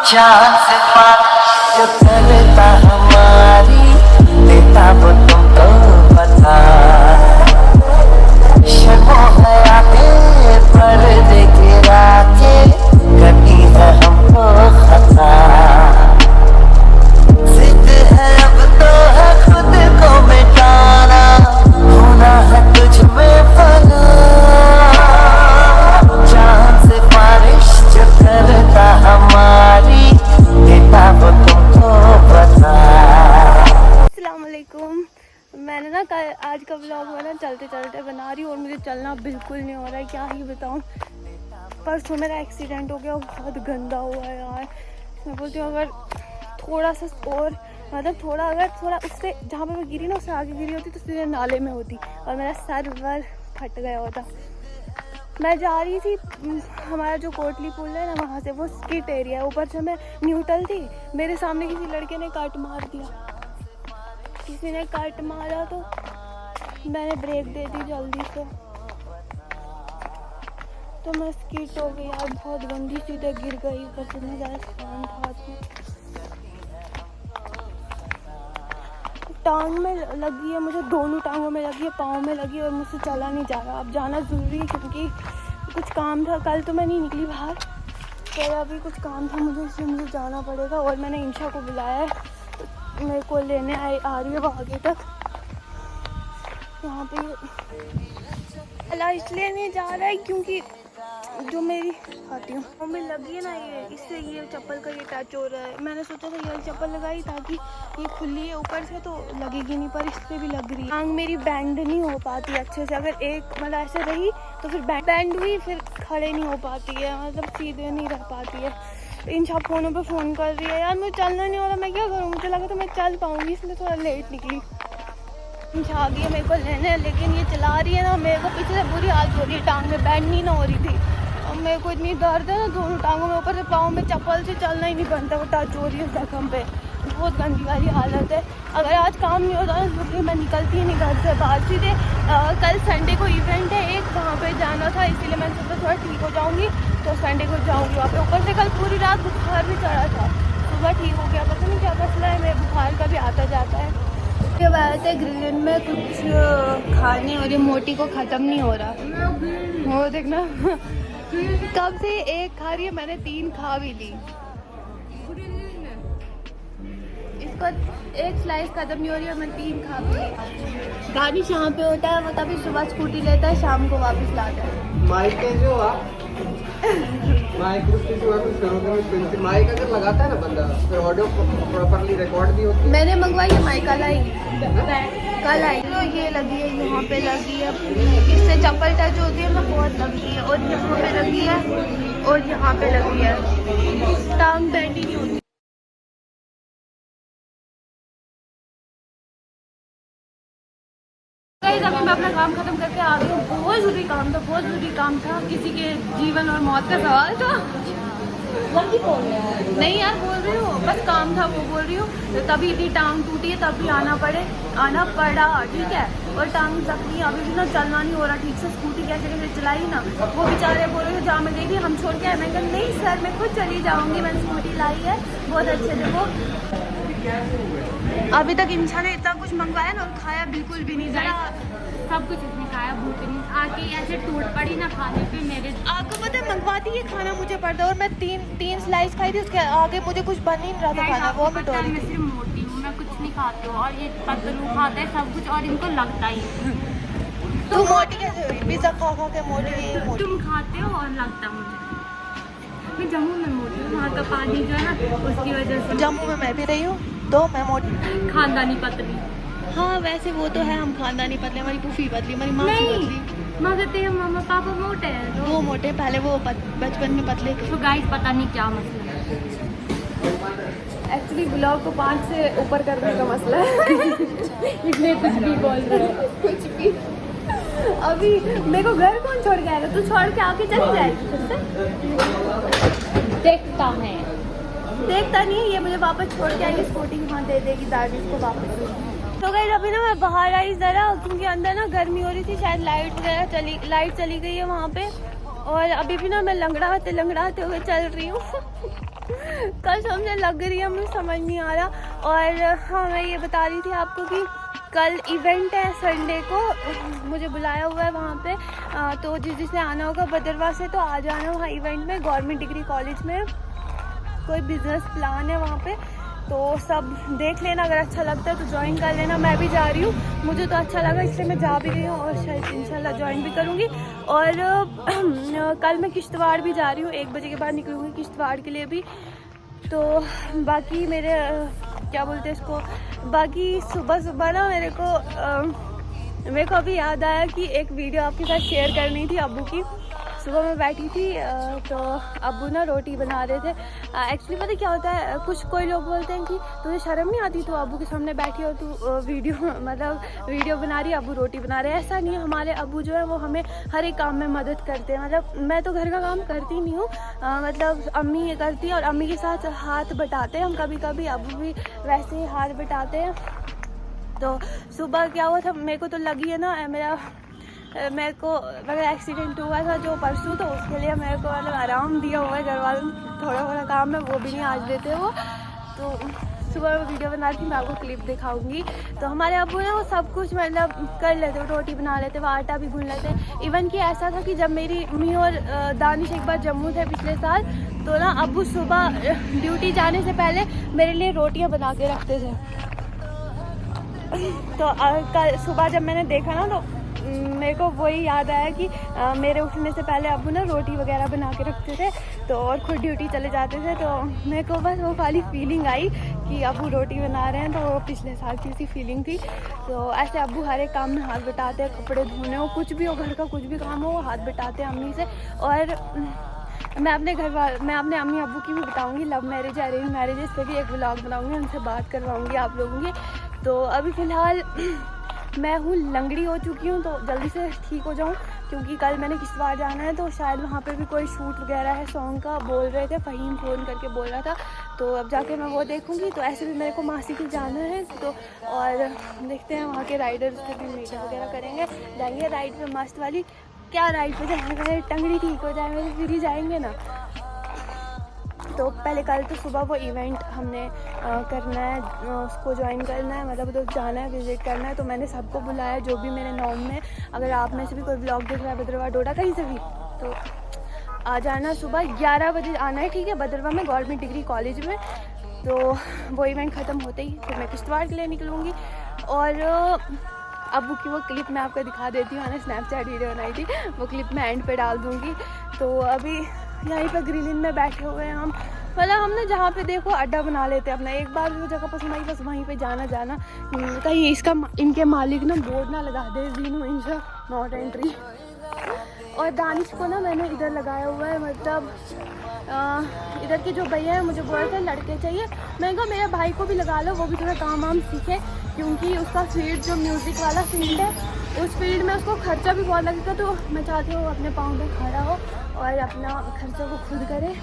चांद से पास जो करता हमारी देता वो तुमको बता शर्मो हयाते पर्दे गिरा के करनी है हमको खता जिद है अब तो है खुद को मिटाना होना है तुझ में फना चांद से बारिश जो करता हमारी देता वो तुमको बता। अस्सलामुअलैकुम। मैंने ना कल आज का व्लॉग में ना चलते चलते बना रही हूँ और मुझे चलना बिल्कुल नहीं हो रहा है, क्या ही बताऊँ। परसों मेरा एक्सीडेंट हो गया और बहुत गंदा हुआ है यार। मैं बोलती हूँ अगर थोड़ा सा और मतलब थोड़ा उससे जहाँ पे मैं गिरी ना उससे आगे गिरी होती तो सीधे नाले में होती और मेरा सर वर फट गया होता। मैं जा रही थी, हमारा जो कोटली पुल है ना वहाँ से, वो स्किट एरिया है, ऊपर से मैं न्यूट्रल थी, मेरे सामने किसी लड़के ने कट मार दिया। किसी ने कट मारा तो मैंने ब्रेक दे दी जल्दी से, तो मैं स्किट हो गई यार, बहुत गंदी सीधे गिर गई। ऊपर इतना ज़्यादा सामान था हाथ में। टांग में लगी है मुझे, दोनों टांगों में लगी है, पाँव में लगी और मुझसे चला नहीं जा रहा। अब जाना ज़रूरी है क्योंकि कुछ काम था। कल तो मैं नहीं निकली बाहर, पर अभी कुछ काम था मुझे, इसलिए मुझे जाना पड़ेगा। और मैंने इंशा को बुलाया है, तो मेरे को लेने आ रही है वो आगे तक। यहाँ पे अला इसलिए नहीं जा रहा है क्योंकि जो मेरी खाती हूँ मम्मी लगी है ना, ये इससे ये चप्पल का ये टच हो रहा है। मैंने सोचा था ये चप्पल लगाई ताकि ये खुली है ऊपर से तो लगेगी नहीं, पर इससे भी लग रही है। टांग मेरी बैंड नहीं हो पाती अच्छे से, अगर एक मतलब ऐसे रही तो फिर बैंड हुई, फिर खड़े नहीं हो पाती है, मतलब सीधे नहीं रह पाती है। इन सब फ़ोनों पे फ़ोन कर रही है यार, मुझे चलना नहीं हो रहा, मैं क्या करूँ। मुझे लगा तो मैं चल पाऊँगी, इसलिए थोड़ा लेट निकली। आ गई है मेरे को लेने, लेकिन ये चला रही है ना, मेरे को पीछे से बुरी हालत हो रही है, टांग में बैंड नहीं ना हो रही थी। अब मेरे को इतनी दर्द है ना दोनों टांगों में, ऊपर से पाँव में चप्पल से चलना ही नहीं बनता, वो टच हो रही है जख्म पे, बहुत गंदी वाली हालत है। अगर आज काम नहीं होता तो फिर मैं निकलती ही नहीं घर से बाहर सीधे। कल संडे को इवेंट है एक, वहाँ पे जाना था, इसीलिए मैंने सोचा थोड़ा ठीक हो जाऊँगी तो संडे को जाऊँगी वहाँ पे। ऊपर से कल पूरी रात बुखार भी चढ़ा था, सुबह ठीक हो गया, पता नहीं क्या मसला है, मेरे बुखार का भी आता जाता है। के बाद ग्रिलिन में कुछ खाने और ये मोटी को ख़त्म नहीं हो रहा, वो देखना कब से एक खा रही है, मैंने 3 खा भी ली। इसको एक स्लाइस खत्म नहीं हो रही है, मैं 3 खा भी ली। गानिश यहाँ पे होता है, वो तभी सुबह स्कूटी लेता है, शाम को वापस लाता है। माइक कैसे हो आप? माइक माइक अगर लगाता है ना बंदा फिर ऑडियो प्रॉपर्ली रिकॉर्ड भी होती है। मैंने मंगवाई है माइक, कल आई तो ये लगी है, यहाँ पे लगी है, इससे चप्पल टच होती है ना, बहुत लगी है, और यहाँ पे लगी है और यहाँ पे लगी है, टांग बैंड ही नहीं होती। अभी मैं अपना काम खत्म करके आ गई हूँ, बहुत ज़रूरी काम था, किसी के जीवन और मौत का सवाल था। नहीं यार बोल रही हूँ, बस काम था वो बोल रही हूँ। तो तभी इतनी टांग टूटी है, तभी आना पड़ा, ठीक है। और टांग जख्मी, अभी भी ना चलना नहीं हो रहा ठीक से, स्कूटी कैसे चलाई ना, वो बेचारे बोल रहे थे जहाँ मैं गई थी हम छोड़ के आए। मैं कहा नहीं सर मैं खुद चली जाऊँगी, मैंने स्कूटी लाई है, बहुत अच्छे से। वो अभी तक इंसान ने इतना कुछ मंगवाया ना और खाया बिल्कुल भी नहीं, जरा सब कुछ इसने खाया, भूख नहीं आके ऐसे टूट पड़ी ना खाने पे। मेरे आपको पता है मंगवाती ये खाना मुझे पड़ता, और मैं तीन स्लाइस खाई थी, उसके आगे मुझे कुछ बन ही नहीं रहा था खाना, वो पता है मैं सिर्फ मोटी हूँ, मैं कुछ नहीं खाती हूँ, और ये पतलू खाता है सब कुछ और इनको लगता ही। तू मोटी कैसे हुई? पिज्जा खा के मोटी। तुम खाते हो और लगता मुझे। मैं जम्मू में मोटी हूँ, वहाँ का पानी जो है ना उसकी वजह से। जम्मू में मैं भी रही हूँ तो मैं मोटी, खानदानी पतली। हाँ वैसे वो तो है, हम खानदानी पतले, हमारी फूफी पतली, हमारी माँ पतली। मगर तेरे मम्मा पापा मोटे हैं, वो मोटे, पहले वो बचपन में पतले थे। तो गाइस पता नहीं क्या मसला है। एक्चुअली ब्लॉग को 5 से ऊपर करने का मसला है। इसलिए कुछ भी बोल रहे हैं, कुछ भी। अभी मेरे को घर कौन छोड़ के आएगा? तू छोड़ के आके चली जाएगी फिर से? देखता नहीं है ये, मुझे वापस छोड़ के आएगी, स्कूटी वहाँ दे देगी दादी को वापस। तो गाइस अभी ना मैं बाहर आई ज़रा, क्योंकि अंदर ना गर्मी हो रही थी, शायद लाइट चली गई है वहाँ पे। और अभी भी ना मैं लंगड़ाते हुए चल रही हूँ। कसम से लग रही है, मुझे समझ नहीं आ रहा। और हाँ, मैं ये बता रही थी आपको कि कल इवेंट है संडे को, मुझे बुलाया हुआ है वहाँ पे। तो जिसने आना होगा भद्रवाह से तो आ जाना वहाँ इवेंट में। गवर्नमेंट डिग्री कॉलेज में कोई बिजनेस प्लान है वहाँ पे, तो सब देख लेना, अगर अच्छा लगता है तो ज्वाइन कर लेना। मैं भी जा रही हूँ, मुझे तो अच्छा लगा इसलिए मैं जा भी रही हूँ और शायद इंशाल्लाह ज्वाइन भी करूँगी। और कल मैं किश्तवाड़ भी जा रही हूँ, 1 बजे के बाद निकलूँगी किश्तवाड़ के लिए भी। तो बाकी मेरे क्या बोलते हैं इसको, बाकी सुबह ना मेरे को अभी याद आया कि एक वीडियो आपके साथ शेयर करनी थी अब्बू की। सुबह मैं बैठी थी तो अब्बू ना रोटी बना रहे थे। एक्चुअली पता क्या होता है, कोई लोग बोलते हैं कि तुझे शर्म नहीं आती, तो अब्बू के सामने बैठी और तू वीडियो बना रही है, अब्बू रोटी बना रहे हैं। ऐसा नहीं है, हमारे अब्बू जो है वो हमें हर एक काम में मदद करते हैं। मतलब मैं तो घर का काम करती नहीं हूँ, मतलब अम्मी ये करती है और अम्मी के साथ हाथ बटाते हैं हम कभी कभी, अब्बू भी वैसे ही हाथ बटाते हैं। तो सुबह क्या हुआ था, मेरे को तो लगी है ना, मेरे को अगर एक्सीडेंट हुआ था जो परसों, तो उसके लिए मेरे को मतलब आराम दिया हुआ है घर वालों ने। थोड़ा काम है वो भी नहीं आज देते वो। तो सुबह मैं वीडियो बना रही थी, मैं आपको क्लिप दिखाऊंगी। तो हमारे अब्बू ने वो सब कुछ मतलब कर लेते, रोटी बना लेते, वो आटा भी गूंथ लेते। इवन कि ऐसा था कि जब मेरी अम्मी और दानिश एक बार जम्मू थे पिछले साल, तो ना अब्बू सुबह ड्यूटी जाने से पहले मेरे लिए रोटियाँ बना के रखते थे। तो कल सुबह जब मैंने देखा ना, तो मेरे को वही याद आया कि मेरे उठने से पहले अब्बू ना रोटी वगैरह बना के रखते थे, तो और खुद ड्यूटी चले जाते थे। तो मेरे को बस वो वाली फीलिंग आई कि अब्बू रोटी बना रहे हैं, तो वो पिछले साल की उसी फीलिंग थी। तो ऐसे अब्बू हर एक काम में हाथ बटाते हैं, कपड़े धोने हो, कुछ भी हो, घर का कुछ भी काम हो, वो हाथ बटाते हैं अम्मी से। और मैं अपने अम्मी अब्बू की भी बताऊँगी, लव मैरिज अरेंज मैरिज, इस पर भी एक व्लॉग बनाऊँगी, उनसे बात करवाऊँगी आप लोगों की। तो अभी फ़िलहाल मैं हूँ लंगड़ी हो चुकी हूँ, तो जल्दी से ठीक हो जाऊँ, क्योंकि कल मैंने किश्तवाड़ जाना है, तो शायद वहाँ पे भी कोई शूट वगैरह है सॉन्ग का, बोल रहे थे, फ़हीम फ़ोन करके बोल रहा था। तो अब जाके मैं वो देखूँगी। तो ऐसे भी मेरे को मासी के जाना है, तो और देखते हैं वहाँ के राइडर्स से भी मीटिंग वगैरह करेंगे, जाएंगे राइड पे मस्त वाली। क्या राइड पे जाएंगे, टंगड़ी ठीक हो जाए मेरी, फिर ही जाएंगे ना। तो पहले कल तो सुबह वो इवेंट हमने करना है, उसको ज्वाइन करना है, मतलब तो जाना है, विज़िट करना है। तो मैंने सबको बुलाया जो भी मेरे नॉन में, अगर आप में से भी कोई ब्लॉग देख रहा है भद्रवाह डोडा कहीं से भी, तो आ जाना। सुबह 11 बजे आना है, ठीक है, भद्रवाह में गवर्नमेंट डिग्री कॉलेज में। तो वो इवेंट ख़त्म होते ही फिर मैं किश्तवाड़ के लिए निकलूँगी। और अब्बू की वो क्लिप मैं आपको दिखा देती हूँ, मैंने स्नैपचैट वीडियो बनाई थी, वो क्लिप मैं एंड पे डाल दूँगी। तो अभी यहीं पर ग्रीन में बैठे हुए हैं हम, मतलब हम ना जहाँ पे देखो अड्डा बना लेते हैं अपना। एक बार जो जगह पसंद आई बस वहीं पे जाना कहीं इनके मालिक ना बोर्ड ना लगा दे, नो इंशा नॉट एंट्री। और दानिश को ना मैंने इधर लगाया हुआ है, मतलब इधर के जो भैया हैं मुझे बोल रहे थे लड़के चाहिए, मैंने कहा मेरे भाई को भी लगा लो, वो भी थोड़ा काम वाम सीखे, क्योंकि उसका फील्ड जो म्यूज़िक वाला फील्ड है, उस फील्ड में उसको खर्चा भी बहुत लगेगा। तो मैं चाहती हूँ अपने पाँव पे खड़ा हो और अपना खर्चा वो खुद करे।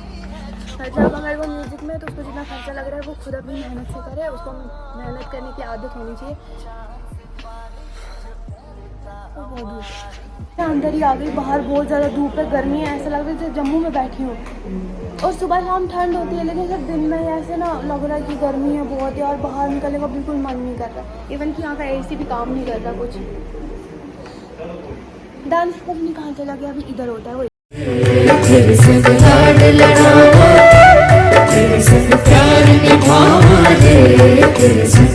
मतलब अगर वो म्यूज़िक में तो उसको जितना खर्चा लग रहा है वो खुद अपनी मेहनत से करे, उसको मेहनत करने की आदत होनी चाहिए। तो बहुत धूप अंदर ही आ गई, बाहर बहुत ज़्यादा धूप है, गर्मी है, ऐसा लग रहा है जैसे जम्मू में बैठी हूँ। और सुबह शाम ठंड होती है, लेकिन सब दिन में ऐसे ना लग रहा है कि गर्मी है बहुत है, और बाहर निकलने का बिल्कुल मन नहीं कर रहा। इवन कि यहाँ का AC भी काम नहीं कर रहा कुछ। डांस कब नहीं कहाँ चला गया, अभी इधर होता है वो। तेरे संग लाड लड़ावा, तेरे संग प्यार निभावा रे, तेरे संग